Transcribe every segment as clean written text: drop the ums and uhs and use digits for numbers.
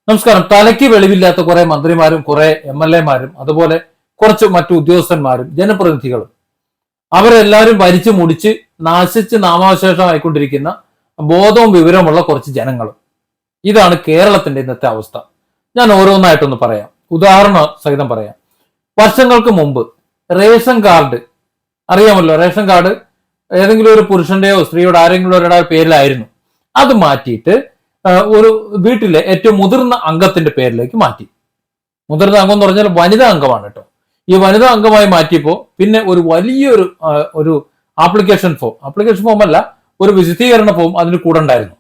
നമസ്കാരം. തലയ്ക്ക് വെളിവില്ലാത്ത കുറെ മന്ത്രിമാരും കുറെ MLA മാരും അതുപോലെ കുറച്ച് മറ്റു ഉദ്യോഗസ്ഥന്മാരും ജനപ്രതിനിധികളും അവരെല്ലാവരും ഭരിച്ചു മുടിച്ച് നാശിച്ച് നാമാവശേഷമായിക്കൊണ്ടിരിക്കുന്ന ബോധവും വിവരമുള്ള കുറച്ച് ജനങ്ങളും. ഇതാണ് കേരളത്തിന്റെ ഇന്നത്തെ അവസ്ഥ. ഞാൻ ഓരോന്നായിട്ടൊന്ന് പറയാം, ഉദാഹരണ സഹിതം പറയാം. വർഷങ്ങൾക്ക് മുമ്പ് റേഷൻ കാർഡ് അറിയാമല്ലോ, റേഷൻ കാർഡ് ഏതെങ്കിലും ഒരു പുരുഷന്റെയോ സ്ത്രീയുടെ ആരെങ്കിലും ഒരാളുടെ പേരിലായിരുന്നു. അത് മാറ്റിയിട്ട് ഒരു വീട്ടിലെ ഏറ്റവും മുതിർന്ന അംഗത്തിന്റെ പേരിലേക്ക് മാറ്റി. മുതിർന്ന അംഗം എന്ന് പറഞ്ഞാൽ വനിതാ അംഗമാണ് കേട്ടോ. ഈ വനിതാ അംഗമായി മാറ്റിയപ്പോൾ പിന്നെ ഒരു വലിയൊരു ഒരു ആപ്ലിക്കേഷൻ ഫോം അല്ല, ഒരു വിശദീകരണ ഫോം അതിന് കൂടെ ഉണ്ടായിരുന്നു.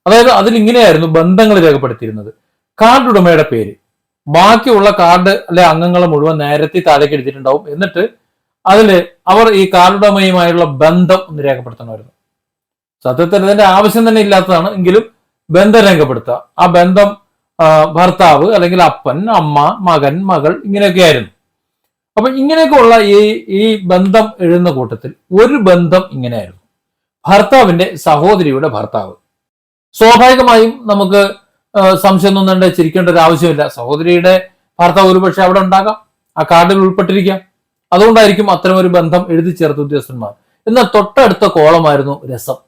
അതായത് അതിലിങ്ങനെയായിരുന്നു ബന്ധങ്ങൾ രേഖപ്പെടുത്തിയിരുന്നത്. കാർഡ് ഉടമയുടെ പേര്, ബാക്കിയുള്ള കാർഡ് അല്ലെ അംഗങ്ങളെ മുഴുവൻ നേരത്തെ താഴേക്ക് എഴുതിയിട്ടുണ്ടാവും. എന്നിട്ട് അതിൽ അവർ ഈ കാർഡ് ഉടമയുമായുള്ള ബന്ധം ഒന്ന് രേഖപ്പെടുത്തണമായിരുന്നു. സത്യത്തിൽ ഇതിന്റെ ആവശ്യം തന്നെ ഇല്ലാത്തതാണ്, എങ്കിലും ബന്ധം രേഖപ്പെടുത്തുക. ആ ബന്ധം ഭർത്താവ് അല്ലെങ്കിൽ അപ്പൻ, അമ്മ, മകൻ, മകൾ ഇങ്ങനെയൊക്കെ ആയിരുന്നു. അപ്പൊ ഇങ്ങനെയൊക്കെയുള്ള ഈ ബന്ധം എഴുതുന്ന കൂട്ടത്തിൽ ഒരു ബന്ധം ഇങ്ങനെയായിരുന്നു: ഭർത്താവിന്റെ സഹോദരിയുടെ ഭർത്താവ്. സ്വാഭാവികമായും നമുക്ക് സംശയമൊന്നും കണ്ട് ചിരിക്കേണ്ട ഒരു ആവശ്യമില്ല. സഹോദരിയുടെ ഭർത്താവ് ഒരുപക്ഷെ അവിടെ ഉണ്ടാകാം, ആ കാർഡിൽ ഉൾപ്പെട്ടിരിക്കാം. അതുകൊണ്ടായിരിക്കും അത്തരം ഒരു ബന്ധം എഴുതി ചേർത്ത ഉദ്യോഗസ്ഥന്മാർ. എന്നാൽ തൊട്ടടുത്ത കോളമായിരുന്നു രസം: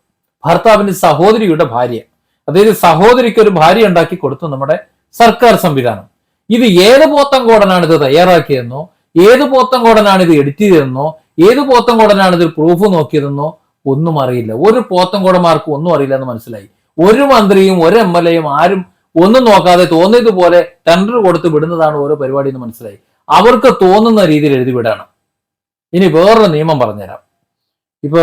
ഭർത്താവിന്റെ സഹോദരിയുടെ ഭാര്യ. അതായത് സഹോദരിക്ക് ഒരു ഭാര്യ ഉണ്ടാക്കി കൊടുത്തു നമ്മുടെ സർക്കാർ സംവിധാനം. ഇത് ഏത് പോത്തൻകോടനാണ് ഇത് തയ്യാറാക്കിയതെന്നോ, ഏത് പോത്തൻകോടനാണ് ഇത് എഡിറ്റ് ചെയ്തതെന്നോ, ഏത് പോത്തൻകോടനാണ് ഇത് പ്രൂഫ് നോക്കിയതെന്നോ ഒന്നും അറിയില്ല. ഒരു പോത്തൻകോടന്മാർക്കും ഒന്നും അറിയില്ല എന്ന് മനസ്സിലായി. ഒരു മന്ത്രിയും ഒരു MLA ആരും ഒന്നും നോക്കാതെ തോന്നിയതുപോലെ ടെൻഡർ കൊടുത്ത് വിടുന്നതാണ് ഓരോ പരിപാടി എന്ന് മനസ്സിലായി. അവർക്ക് തോന്നുന്ന രീതിയിൽ എഴുതി വിടാണ്. ഇനി വേറൊരു നിയമം പറഞ്ഞുതരാം. ഇപ്പൊ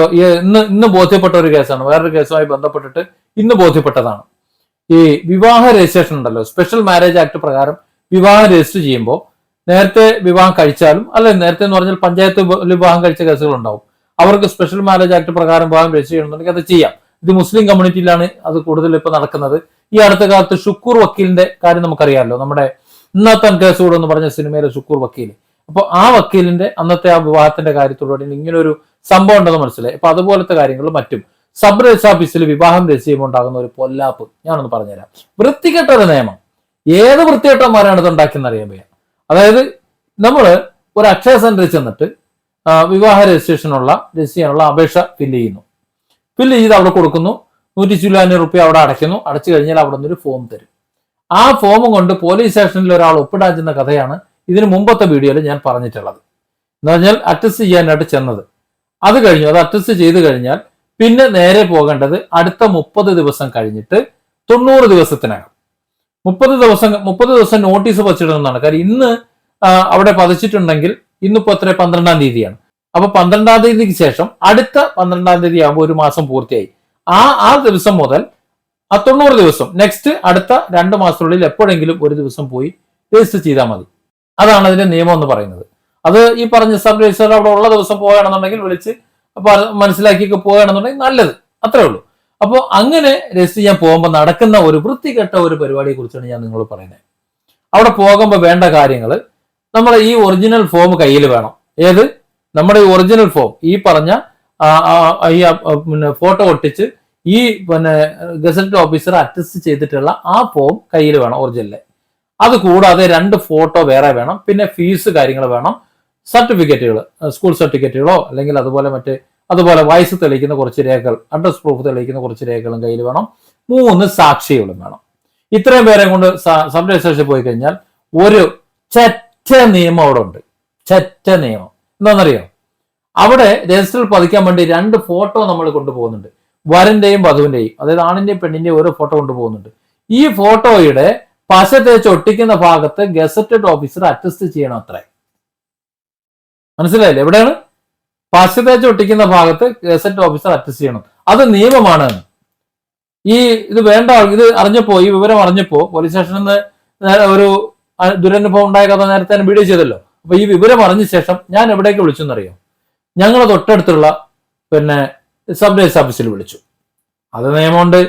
ഇന്ന് ബോധ്യപ്പെട്ട ഒരു കേസാണ്, വേറൊരു കേസുമായി ബന്ധപ്പെട്ടിട്ട് ഇന്ന് ബോധ്യപ്പെട്ടതാണ്. ഈ വിവാഹ രജിസ്ട്രേഷൻ ഉണ്ടല്ലോ, സ്പെഷ്യൽ മാരേജ് ആക്ട് പ്രകാരം വിവാഹം രജിസ്റ്റർ ചെയ്യുമ്പോൾ നേരത്തെ വിവാഹം കഴിച്ചാലും, അല്ലെ നേരത്തെ എന്ന് പറഞ്ഞാൽ പഞ്ചായത്ത് വിവാഹം കഴിച്ച കേസുകൾ ഉണ്ടാവും, അവർക്ക് സ്പെഷ്യൽ മാരേജ് ആക്ട് പ്രകാരം വിവാഹം രജിസ്റ്റർ ചെയ്യണമെന്നുണ്ടെങ്കിൽ അത് ചെയ്യാം. ഇത് മുസ്ലിം കമ്മ്യൂണിറ്റിയിലാണ് അത് കൂടുതൽ ഇപ്പൊ നടക്കുന്നത്. ഈ അടുത്ത കാലത്ത് ഷുക്കൂർ വക്കീലിന്റെ കാര്യം നമുക്കറിയാമല്ലോ, നമ്മുടെ ഇന്നത്തെ കേസുകൂടെ എന്ന് പറഞ്ഞ സിനിമയിലെ ഷുക്കൂർ വക്കീൽ. അപ്പൊ ആ വക്കീലിന്റെ അന്നത്തെ ആ വിവാഹത്തിന്റെ കാര്യത്തോടെ ഇങ്ങനെ ഒരു സംഭവം ഉണ്ടെന്ന് മനസ്സിലായി. അപ്പൊ അതുപോലത്തെ കാര്യങ്ങളും മറ്റും സബ് രജിസ്റ്റർ ഓഫീസിൽ വിവാഹം രജിസ്റ്റർ ചെയ്യുമ്പോൾ ഉണ്ടാകുന്ന ഒരു പൊല്ലാപ്പ് ഞാനൊന്ന് പറഞ്ഞുതരാം. വൃത്തികെട്ട ഒരു നിയമം. ഏത് വൃത്തികെട്ടന്മാരാണ് ഇത് ഉണ്ടാക്കിയെന്ന് അറിയാൻ വയ്യ. അതായത് നമ്മൾ ഒരു അക്ഷയ സെന്ററിൽ ചെന്നിട്ട് വിവാഹ രജിസ്റ്റർ ചെയ്യാനുള്ള അപേക്ഷ ഫില്ല് ചെയ്ത് അവിടെ കൊടുക്കുന്നു. 195 രൂപ അവിടെ അടയ്ക്കുന്നു. അടച്ചു കഴിഞ്ഞാൽ അവിടെ നിന്നൊരു ഫോം തരും. ആ ഫോം കൊണ്ട് പോലീസ് സ്റ്റേഷനിൽ ഒരാൾ ഒപ്പിടാൻ ചെന്ന കഥയാണ് ഇതിന് മുമ്പത്തെ വീഡിയോയിൽ ഞാൻ പറഞ്ഞിട്ടുള്ളത്. എന്ന് പറഞ്ഞാൽ അറ്റസ്റ്റ് ചെയ്യാനായിട്ട് ചെന്നത്, അത് കഴിഞ്ഞു. അത് അറ്റസ്റ്റ് ചെയ്ത് കഴിഞ്ഞാൽ പിന്നെ നേരെ പോകേണ്ടത് അടുത്ത 30 ദിവസം കഴിഞ്ഞിട്ട് 90 ദിവസത്തിനകം 30 ദിവസം നോട്ടീസ് വച്ചിടുന്നതാണ്. കാര്യം ഇന്ന് അവിടെ പതിച്ചിട്ടുണ്ടെങ്കിൽ ഇന്നിപ്പോ 12-ാം തീയതിയാണ്. അപ്പൊ 12-ാം തീയതിക്ക് ശേഷം അടുത്ത 12-ാം തീയതി ആകുമ്പോൾ ഒരു മാസം പൂർത്തിയായി. ആ ദിവസം മുതൽ ആ 90 ദിവസം നെക്സ്റ്റ് അടുത്ത 2 മാസത്തിനുള്ളിൽ എപ്പോഴെങ്കിലും ഒരു ദിവസം പോയി രജിസ്റ്റർ ചെയ്താൽ മതി. അതാണ് അതിന്റെ നിയമം എന്ന് പറയുന്നത്. അത് ഈ പറഞ്ഞ സബ് രജിസ്റ്റർ അവിടെ ഉള്ള ദിവസം പോവുകയാണെന്നുണ്ടെങ്കിൽ വിളിച്ച് മനസ്സിലാക്കിയൊക്കെ പോവുകയാണെന്നുണ്ടെങ്കിൽ നല്ലത്, അത്രേ ഉള്ളൂ. അപ്പോൾ അങ്ങനെ രജിസ്റ്റർ ചെയ്യാൻ പോകുമ്പോൾ നടക്കുന്ന ഒരു വൃത്തികെട്ട ഒരു പരിപാടിയെ കുറിച്ചാണ് ഞാൻ നിങ്ങളോട് പറയുന്നത്. അവിടെ പോകുമ്പോൾ വേണ്ട കാര്യങ്ങൾ, നമ്മുടെ ഈ ഒറിജിനൽ ഫോം കയ്യിൽ വേണം. ഏത്? നമ്മുടെ ഈ ഒറിജിനൽ ഫോം, ഈ പറഞ്ഞ ഫോട്ടോ ഒട്ടിച്ച് ഈ ഗസറ്റ് ഓഫീസർ അറ്റസ്റ്റ് ചെയ്തിട്ടുള്ള ആ ഫോം കയ്യിൽ വേണം, ഒറിജിനല്. അത് കൂടാതെ 2 ഫോട്ടോ വേറെ വേണം. പിന്നെ ഫീസ് കാര്യങ്ങൾ വേണം. സർട്ടിഫിക്കറ്റുകൾ, സ്കൂൾ സർട്ടിഫിക്കറ്റുകളോ അല്ലെങ്കിൽ അതുപോലെ വയസ്സ് തെളിയിക്കുന്ന കുറച്ച് രേഖകൾ, അഡ്രസ് പ്രൂഫ് തെളിയിക്കുന്ന കുറച്ച് രേഖകളും കയ്യിൽ വേണം. 3 സാക്ഷികളും വേണം. ഇത്രയും പേരെ കൊണ്ട് സബ് രജിസ്ട്രേഷൻ പോയി കഴിഞ്ഞാൽ ഒരു ചെറ്റ നിയമം അവിടെ ഉണ്ട്. ചെറ്റ നിയമം എന്താണെന്നറിയോ? അവിടെ രജിസ്റ്ററിൽ പതിക്കാൻ വേണ്ടി 2 ഫോട്ടോ നമ്മൾ കൊണ്ടുപോകുന്നുണ്ട്. വരന്റെയും വധുവിന്റെയും, അതായത് ആണിന്റെയും പെണ്ണിന്റെയും ഓരോ ഫോട്ടോ കൊണ്ടുപോകുന്നുണ്ട്. ഈ ഫോട്ടോയുടെ പശ തേച്ച് ഒട്ടിക്കുന്ന ഭാഗത്ത് ഗസറ്റഡ് ഓഫീസർ അറ്റസ്റ്റ് ചെയ്യണം അത്രേ. മനസ്സിലായില്ലേ? എവിടെയാണ്? പശ തേച്ച് ഒട്ടിക്കുന്ന ഭാഗത്ത് ഗസറ്റ് ഓഫീസർ അറ്റസ്റ്റ് ചെയ്യണം. അത് നിയമമാണ്. ഇത് ഈ വിവരം അറിഞ്ഞപ്പോ പോലീസ് സ്റ്റേഷനിൽ നിന്ന് ഒരു ദുരനുഭവം ഉണ്ടായ കഥ നേരത്തെ വീഡിയോ ചെയ്തല്ലോ. അപ്പൊ ഈ വിവരം അറിഞ്ഞ ശേഷം ഞാൻ എവിടേക്ക് വിളിച്ചെന്നറിയോ? ഞങ്ങൾ തൊട്ടടുത്തുള്ള സബ് രജിസ്റ്റർ ഓഫീസിൽ വിളിച്ചു. അത് നിയമമുണ്ട്.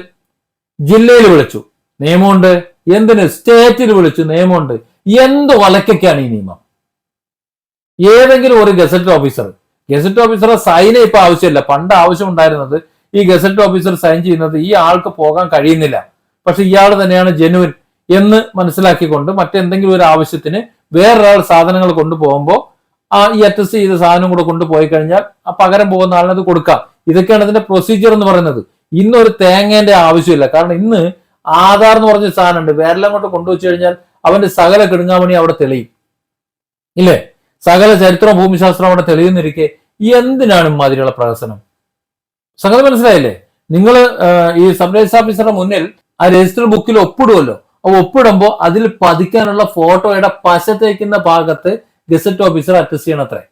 ജില്ലയിൽ വിളിച്ചു, നിയമമുണ്ട്. എന്തിന്? സ്റ്റേറ്റിൽ വിളിച്ചു, നിയമമുണ്ട്. എന്ത് വലക്കൊക്കെയാണ് ഈ നിയമം? ഏതെങ്കിലും ഒരു ഗസറ്റ് ഓഫീസറെ സൈന് ഇപ്പൊ ആവശ്യമില്ല. പണ്ട് ആവശ്യം ഉണ്ടായിരുന്നത് ഈ ഗസറ്റ് ഓഫീസർ സൈൻ ചെയ്യുന്നത് ഈ ആൾക്ക് പോകാൻ കഴിയുന്നില്ല, പക്ഷെ ഇയാൾ തന്നെയാണ് ജെനുവിൻ, എന്ന് മനസ്സിലാക്കിക്കൊണ്ട് മറ്റെന്തെങ്കിലും ഒരു ആവശ്യത്തിന് വേറൊരാൾ സാധനങ്ങൾ കൊണ്ടുപോകുമ്പോൾ ഈ അറ്റസ്റ്റ് ചെയ്ത സാധനം കൂടെ കൊണ്ടുപോയി കഴിഞ്ഞാൽ ആ പകരം പോകുന്ന ആളിന് അത് കൊടുക്കാം. ഇതൊക്കെയാണ് ഇതിന്റെ പ്രൊസീജിയർ എന്ന് പറയുന്നത്. ഇന്നൊരു തേങ്ങേന്റെ ആവശ്യമില്ല. കാരണം ഇന്ന് ആധാർ എന്ന് പറഞ്ഞ സാധനം ഉണ്ട്. വേറെല്ലാം കൊണ്ട് കൊണ്ടുവച്ചു കഴിഞ്ഞാൽ അവന്റെ സകല കിടുങ്ങാമണി അവിടെ തെളിയും, ഇല്ലേ? സകല ചരിത്രവും ഭൂമിശാസ്ത്രവും അവിടെ തെളിയുന്നിരിക്കെ എന്തിനാണ് ഇമാതിരിയുള്ള പ്രഹസനം? സംഗതി മനസ്സിലായില്ലേ? നിങ്ങൾ ഈ സബ് രജിസ്റ്റർ ഓഫീസറുടെ മുന്നിൽ ആ രജിസ്റ്റർ ബുക്കിൽ ഒപ്പിടുമല്ലോ. അപ്പൊ ഒപ്പിടുമ്പോൾ അതിൽ പതിക്കാനുള്ള ഫോട്ടോയുടെ പശ തേക്കുന്ന ഭാഗത്ത് ഗസറ്റ് ഓഫീസർ അറ്റസ്റ്റ് ചെയ്യണത്രേ.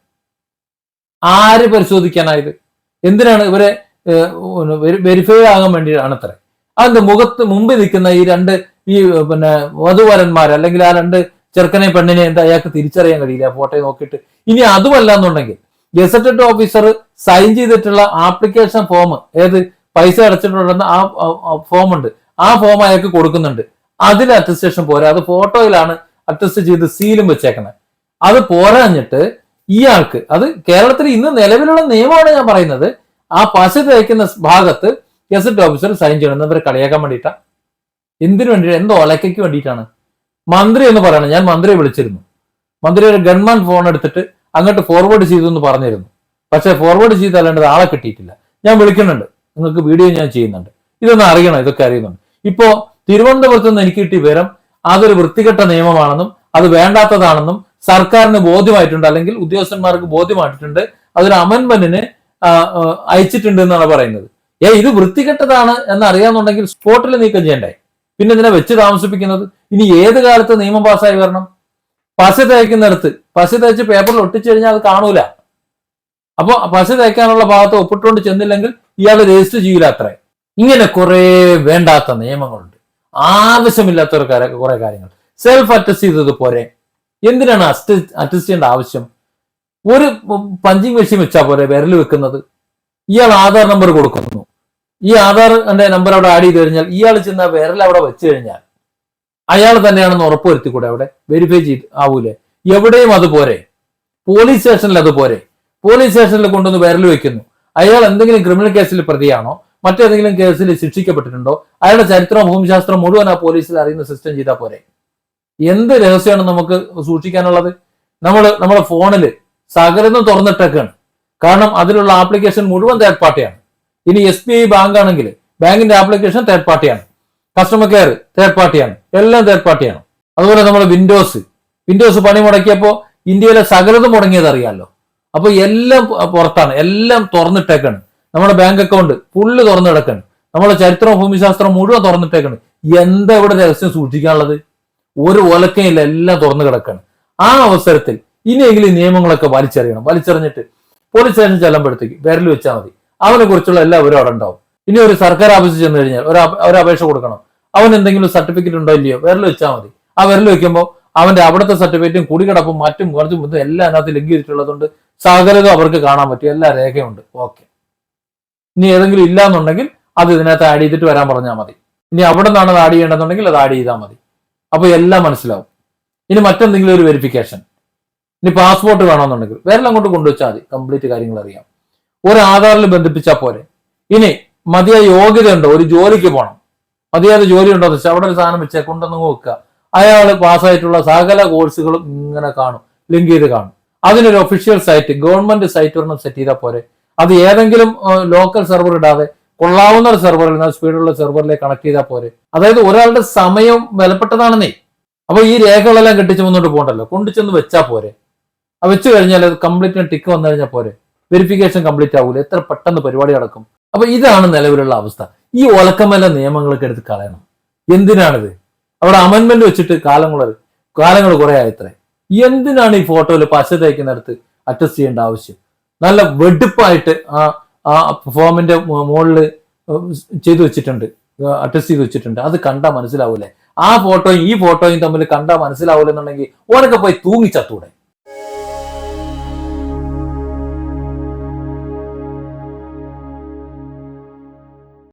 ആര് പരിശോധിക്കാനായത്? എന്തിനാണ്? ഇവരെ വെരിഫൈ ആകാൻ വേണ്ടിയാണത്രേ. അതിന്റെ മുമ്പിൽ നിൽക്കുന്ന ഈ വധുവരന്മാർ അല്ലെങ്കിൽ ആ 2 ചെറുക്കനെ പെണ്ണിനെ എന്താ അയാൾക്ക് തിരിച്ചറിയാൻ കഴിയില്ല ഫോട്ടോയെ നോക്കിയിട്ട്. ഇനി അതുമല്ല എന്നുണ്ടെങ്കിൽ ഗസറ്റഡ് ഓഫീസർ സൈൻ ചെയ്തിട്ടുള്ള ആപ്ലിക്കേഷൻ ഫോം, ഏത് പൈസ അടച്ചിട്ടുണ്ടെന്ന ആ ഫോം ഉണ്ട്, ആ ഫോം അയാൾക്ക് കൊടുക്കുന്നുണ്ട്. അതിൽ അറ്റസ്റ്റേഷൻ പോരാ, അത് ഫോട്ടോയിലാണ് അറ്റസ്റ്റ് ചെയ്ത് സീലും വെച്ചേക്കുന്നത്. അത് പോരാഞ്ഞിട്ട് ഇയാൾക്ക്, അത് കേരളത്തിൽ ഇന്ന് നിലവിലുള്ള നിയമമാണ് ഞാൻ പറയുന്നത്, ആ പശ തേക്കുന്ന ഭാഗത്ത് ഗസറ്റ് ഓഫീസർ സൈൻ ചെയ്യണം. ഇവരെ കളിയാക്കാൻ വേണ്ടിയിട്ടാ? എന്തിനു വേണ്ടിയിട്ടാണ്? എന്തോ ഒലക്കയ്ക്ക് വേണ്ടിയിട്ടാണ്. മന്ത്രി എന്ന് പറയണം. ഞാൻ മന്ത്രിയെ വിളിച്ചിരുന്നു. മന്ത്രി ഒരു ഗവൺമെന്റ് ഫോൺ എടുത്തിട്ട് അങ്ങോട്ട് ഫോർവേഡ് ചെയ്തു എന്ന് പറഞ്ഞിരുന്നു. പക്ഷെ ഫോർവേഡ് ചെയ്തല്ലാണ്ടത് ആളെ കിട്ടിയിട്ടില്ല. ഞാൻ വിളിക്കുന്നുണ്ട്, നിങ്ങൾക്ക് വീഡിയോ ഞാൻ ചെയ്യുന്നുണ്ട്. ഇതൊന്നും അറിയണം, ഇതൊക്കെ അറിയുന്നുണ്ട്. ഇപ്പോ തിരുവനന്തപുരത്ത് നിന്ന് എനിക്ക് കിട്ടിയ വിവരം അതൊരു വൃത്തികെട്ട നിയമമാണെന്നും അത് വേണ്ടാത്തതാണെന്നും സർക്കാരിന് ബോധ്യമായിട്ടുണ്ട്, അല്ലെങ്കിൽ ഉദ്യോഗസ്ഥന്മാർക്ക് ബോധ്യമായിട്ടുണ്ട്. അതൊരു അമെന്റ്മെന്റിന് അയച്ചിട്ടുണ്ട് എന്നാണ് പറയുന്നത്. ഇത് വൃത്തികെട്ടതാണ് എന്ന് അറിയാന്നുണ്ടെങ്കിൽ സ്പോട്ടിൽ നീക്കം ചെയ്യണ്ടേ? പിന്നെ ഇതിനെ വെച്ച് താമസിപ്പിക്കുന്നത്? ഇനി ഏത് കാലത്ത് നിയമം പാസ്സായി വരണം? പശ തേക്കുന്നിടത്ത് പശ തേച്ച് പേപ്പറിൽ ഒട്ടിച്ചു കഴിഞ്ഞാൽ അത് കാണൂല. അപ്പൊ പശ തേക്കാനുള്ള ഭാഗത്ത് ഒപ്പിട്ടുകൊണ്ട് ചെന്നില്ലെങ്കിൽ ഇയാൾ രജിസ്റ്റർ ചെയ്യില്ല അത്രേ. ഇങ്ങനെ കുറെ വേണ്ടാത്ത നിയമങ്ങളുണ്ട്, ആവശ്യമില്ലാത്ത കുറെ കാര്യങ്ങൾ. സെൽഫ് അറ്റസ്റ്റ് ചെയ്തത് പോരെ? എന്തിനാണ് അറ്റസ്റ്റ് ചെയ്യേണ്ട ആവശ്യം? ഒരു പഞ്ചിങ് മെഷീൻ വെച്ചാൽ പോരെ വിരൽ വെക്കുന്നത്? ഇയാൾ ആധാർ നമ്പർ കൊടുക്കുന്നു, ഈ ആധാറിന്റെ നമ്പർ അവിടെ ആഡ് ചെയ്ത് കഴിഞ്ഞാൽ ഇയാൾ ചെന്ന വിരൽ അവിടെ വെച്ച് കഴിഞ്ഞാൽ അയാൾ തന്നെയാണെന്ന് ഉറപ്പുവരുത്തിക്കൂടെ? അവിടെ വെരിഫൈ ചെയ്ത് ആവൂലേ? എവിടെയും അതുപോരെ. പോലീസ് സ്റ്റേഷനിൽ അതുപോരെ? പോലീസ് സ്റ്റേഷനിൽ കൊണ്ടുവന്ന് വിരൽ വെക്കുന്നു. അയാൾ എന്തെങ്കിലും ക്രിമിനൽ കേസിൽ പ്രതിയാണോ, മറ്റേതെങ്കിലും കേസിൽ ശിക്ഷിക്കപ്പെട്ടിട്ടുണ്ടോ, അയാളുടെ ചരിത്രവും ഭൂമിശാസ്ത്രം മുഴുവൻ ആ പോലീസിൽ അറിയുന്ന സിസ്റ്റം ചെയ്താൽ പോരെ? എന്ത് രഹസ്യമാണ് നമുക്ക് സൂക്ഷിക്കാനുള്ളത്? നമ്മുടെ ഫോണിൽ സകലതും തുറന്നിട്ടൊക്കെയാണ്. കാരണം അതിലുള്ള ആപ്ലിക്കേഷൻ മുഴുവൻ തേർഡ് പാർട്ടിയാണ്. ഇനി SBI ബാങ്ക് ആണെങ്കിൽ ബാങ്കിന്റെ ആപ്ലിക്കേഷൻ തേർഡ് പാർട്ടിയാണ്, കസ്റ്റമർ കെയർ തേർഡ് പാർട്ടിയാണ്, എല്ലാം തേർഡ് പാർട്ടിയാണ്. അതുപോലെ നമ്മൾ വിൻഡോസ് പണി മുടക്കിയപ്പോൾ ഇന്ത്യയിലെ സകലതും മുടങ്ങിയത് അറിയാമല്ലോ. അപ്പൊ എല്ലാം പുറത്താണ്, എല്ലാം തുറന്നിട്ടേക്കാണ്. നമ്മുടെ ബാങ്ക് അക്കൗണ്ട് ഫുള്ള് തുറന്നു കിടക്കാണ്, നമ്മുടെ ചരിത്രവും ഭൂമിശാസ്ത്രം മുഴുവൻ തുറന്നിട്ടേക്കാണ്. എന്താ ഇവിടെ രഹസ്യം സൂക്ഷിക്കാനുള്ളത്? ഒരു ഒലക്കയില്ല, എല്ലാം തുറന്നു കിടക്കാണ്. ആ അവസരത്തിൽ ഇനിയെങ്കിലും നിയമങ്ങളൊക്കെ വലിച്ചെറിഞ്ഞിട്ട് പോലീസ് സ്റ്റേഷൻ ചെല്ലുമ്പോഴത്തേക്ക് വിരൽ വെച്ചാൽ മതി. അവനെ കുറിച്ചുള്ള എല്ലാ വിവരവും അവിടെ ഉണ്ടാവും. ഇനി ഒരു സർക്കാർ ഓഫീസിൽ ചെന്ന് കഴിഞ്ഞാൽ ഒരു അപേക്ഷ കൊടുക്കണം, അവൻ എന്തെങ്കിലും സർട്ടിഫിക്കറ്റ് ഉണ്ടോ ഇല്ലയോ, വിരൽ വെച്ചാൽ മതി. ആ വിരൽ വെക്കുമ്പോൾ അവന്റെ അവിടുത്തെ സർട്ടിഫിക്കറ്റും കുടികിടപ്പും മറ്റും കുറച്ചും ഇതും എല്ലാം അതിനകത്ത് ലിങ്ക് ചെയ്തിട്ടുള്ളതുകൊണ്ട് സകലതും അവർക്ക് കാണാൻ പറ്റും, എല്ലാ രേഖയുണ്ട്. ഓക്കെ. ഇനി ഏതെങ്കിലും ഇല്ല എന്നുണ്ടെങ്കിൽ അത് ഇതിനകത്ത് ആഡ് ചെയ്തിട്ട് വരാൻ പറഞ്ഞാൽ മതി. ഇനി അവിടെ നിന്നാണ് അത് ആഡ് ചെയ്യേണ്ടതെന്നുണ്ടെങ്കിൽ അത് ആഡ് ചെയ്താൽ മതി. അപ്പൊ എല്ലാം മനസ്സിലാവും. ഇനി മറ്റെന്തെങ്കിലും ഒരു വെരിഫിക്കേഷൻ, ഇനി പാസ്പോർട്ട് വേണമെന്നുണ്ടെങ്കിൽ വേറെ അങ്ങോട്ട് കൊണ്ടുവച്ചാൽ മതി, കംപ്ലീറ്റ് കാര്യങ്ങൾ അറിയാം. ഒരു ആധാറിൽ ബന്ധിപ്പിച്ചാൽ പോരെ. ഇനി മതിയായ യോഗ്യതയുണ്ടോ, ഒരു ജോലിക്ക് പോകണം, മതിയായ ജോലി ഉണ്ടോ എന്ന് വെച്ചാൽ അവിടെ ഒരു സാധനം വെച്ചാൽ കൊണ്ടുവന്ന് നോക്കുക. അയാൾ പാസ്സായിട്ടുള്ള സകല കോഴ്സുകളും ഇങ്ങനെ കാണും, ലിങ്ക് ചെയ്ത് കാണും. അതിനൊരു ഒഫീഷ്യൽ സൈറ്റ്, ഗവൺമെന്റ് സൈറ്റ് ഒരെണ്ണം സെറ്റ് ചെയ്താൽ പോരെ. അത് ഏതെങ്കിലും ലോക്കൽ സെർവർ ഇടാതെ കൊള്ളാവുന്ന ഒരു സെർവറിൽ, സ്പീഡുള്ള സെർവറിലേക്ക് കണക്ട് ചെയ്താൽ പോരെ. അതായത് ഒരാളുടെ സമയം വിലപ്പെട്ടതാണെന്നേ. അപ്പൊ ഈ രേഖകളെല്ലാം കെട്ടിച്ച് മുന്നോട്ട് പോകണ്ടല്ലോ, കൊണ്ടുചെന്ന് വെച്ചാൽ പോരെ. അത് വെച്ച് കഴിഞ്ഞാൽ അത് കംപ്ലീറ്റ് ടിക്ക് വന്നു കഴിഞ്ഞാൽ പോരെ, വെരിഫിക്കേഷൻ കംപ്ലീറ്റ് ആവൂല, എത്ര പെട്ടെന്ന് പരിപാടി നടക്കും. അപ്പൊ ഇതാണ് നിലവിലുള്ള അവസ്ഥ. ഈ ഒലക്കമല നിയമങ്ങളൊക്കെ എടുത്ത് കളയണം. എന്തിനാണിത്? അവിടെ അമെന്റ്മെന്റ് വെച്ചിട്ട് കാലങ്ങൾ കുറെ ആയത്രേ. എന്തിനാണ് ഈ ഫോട്ടോയിൽ പശ തേക്കുന്നിടത്ത് അറ്റസ്റ്റ് ചെയ്യേണ്ട ആവശ്യം? നല്ല വെടുപ്പായിട്ട് ആ ഫോമിന്റെ മുകളിൽ ചെയ്തു വെച്ചിട്ടുണ്ട്, അറ്റസ്റ്റ് ചെയ്ത് വെച്ചിട്ടുണ്ട്. അത് കണ്ടാൽ മനസ്സിലാവൂലേ? ആ ഫോട്ടോയും ഈ ഫോട്ടോയും തമ്മിൽ കണ്ടാൽ മനസ്സിലാവൂലെന്നുണ്ടെങ്കിൽ ഓരൊക്കെ പോയി തൂങ്ങിച്ചത്തൂടെ.